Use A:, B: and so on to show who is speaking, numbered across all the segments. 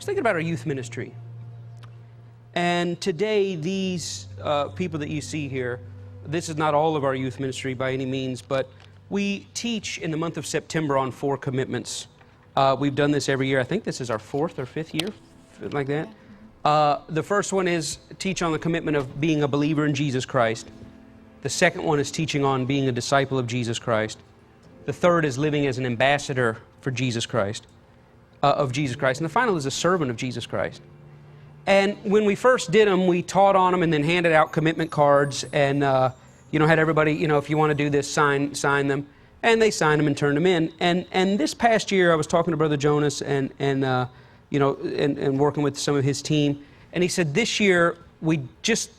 A: was thinking about our youth ministry. And today, these people that you see here, this is not all of our youth ministry by any means, but we teach in the month of September on 4 commitments. We've done this every year. I think this is our 4th or 5th year, like that. The first one is teach on the commitment of being a believer in Jesus Christ. The second one is teaching on being a disciple of Jesus Christ. The third is living as an ambassador for Jesus Christ, of Jesus Christ. And the final is a servant of Jesus Christ. And when we first did them, we taught on them and then handed out commitment cards and, had everybody, if you want to do this, sign them. And they signed them and turned them in. And this past year, I was talking to Brother Jonas and working with some of his team. And he said, this year, we just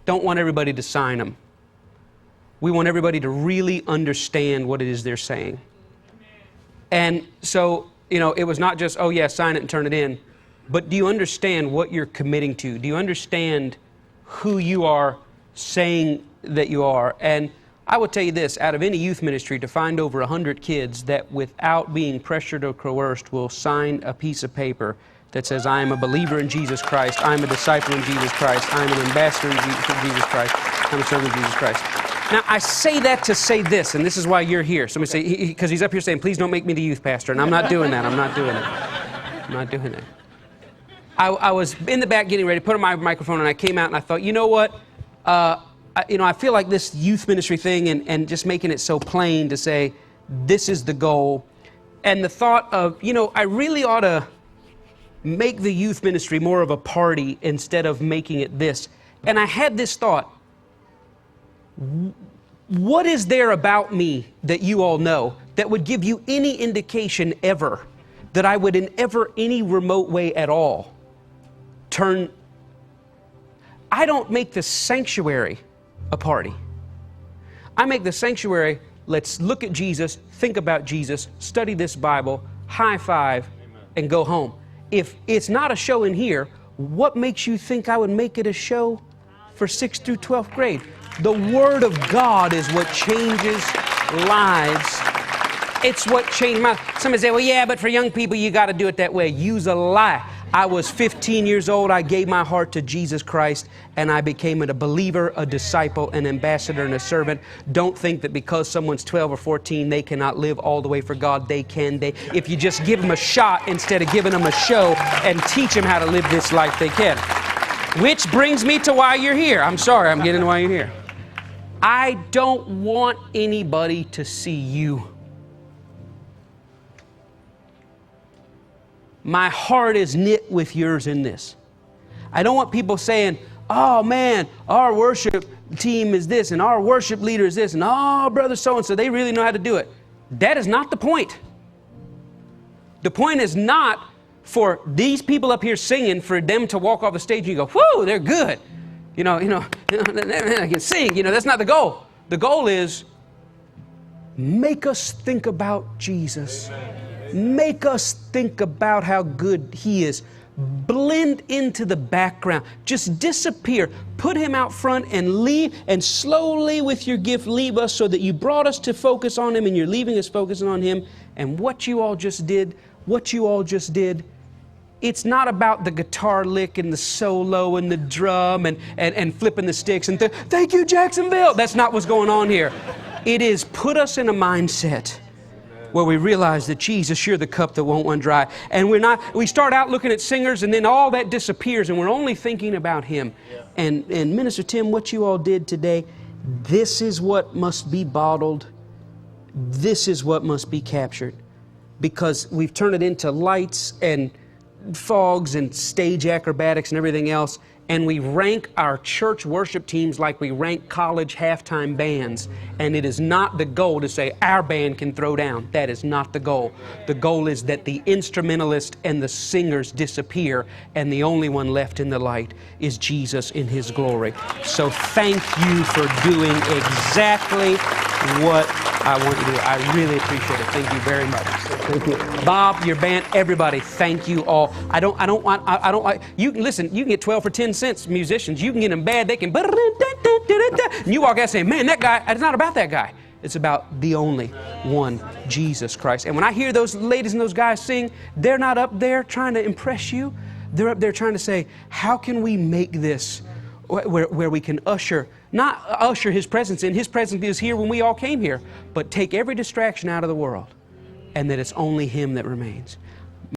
A: don't want everybody to sign them. We want everybody to really understand what it is they're saying. And so, it was not just, oh yeah, sign it and turn it in. But do you understand what you're committing to? Do you understand who you are saying that you are? And I will tell you this, out of any youth ministry, to find over 100 kids that without being pressured or coerced will sign a piece of paper that says, I am a believer in Jesus Christ, I'm a disciple in Jesus Christ, I'm an ambassador in Jesus Christ, I'm a servant of Jesus Christ. Now, I say that to say this, and this is why you're here. Somebody say, because he's up here saying, please don't make me the youth pastor, and I'm not doing that, I'm not doing it. I'm not doing it. I was in the back getting ready to put on my microphone, and I came out and I thought, you know what? I feel like this youth ministry thing and just making it so plain to say, this is the goal. And the thought of, I really ought to make the youth ministry more of a party instead of making it this. And I had this thought, what is there about me that you all know that would give you any indication ever that I would in any remote way at all I don't make the sanctuary a party. I make the sanctuary, let's look at Jesus, think about Jesus, study this Bible, high five, and go home. If it's not a show in here, what makes you think I would make it a show for 6th through 12th grade? The Word of God is what changes lives. It's what changed my... Somebody say, well, yeah, but for young people, you got to do it that way. Use a lie. I was 15 years old. I gave my heart to Jesus Christ, and I became a believer, a disciple, an ambassador, and a servant. Don't think that because someone's 12 or 14, they cannot live all the way for God. They can. If you just give them a shot instead of giving them a show and teach them how to live this life, they can. Which brings me to why you're here. I'm sorry, I'm getting to why you're here. I don't want anybody to see you. My heart is knit with yours in this. I don't want people saying, oh man, our worship team is this, and our worship leader is this, and oh, brother so-and-so, they really know how to do it. That is not the point. The point is not for these people up here singing, for them to walk off the stage and you go, whoo, they're good. I can sing. That's not the goal. The goal is make us think about Jesus. Make us think about how good He is. Blend into the background. Just disappear. Put Him out front and leave, and slowly with your gift leave us so that you brought us to focus on Him and you're leaving us focusing on Him. And what you all just did, it's not about the guitar lick and the solo and the drum and flipping the sticks and thank you, Jacksonville. That's not what's going on here. It is put us in a mindset where we realize that Jesus, you're the cup that won't run dry. And we start out looking at singers and then all that disappears and we're only thinking about Him. Yeah. And Minister Tim, what you all did today, this is what must be bottled. This is what must be captured. Because we've turned it into lights and fogs and stage acrobatics and everything else. And we rank our church worship teams like we rank college halftime bands. And it is not the goal to say our band can throw down. That is not the goal. The goal is that the instrumentalist and the singers disappear and the only one left in the light is Jesus in His glory. So thank you for doing exactly what I want you to do. I really appreciate it. Thank you very much. Thank you. Bob, your band, everybody, thank you all. I don't like, you can listen, you can get 12 for 10 cents musicians. You can get them bad, they can, and you walk out saying, man, that guy, it's not about that guy. It's about the only one, Jesus Christ. And when I hear those ladies and those guys sing, they're not up there trying to impress you. They're up there trying to say, how can we make this where we can not usher His presence in. His presence is here when we all came here, but take every distraction out of the world, and that it's only Him that remains.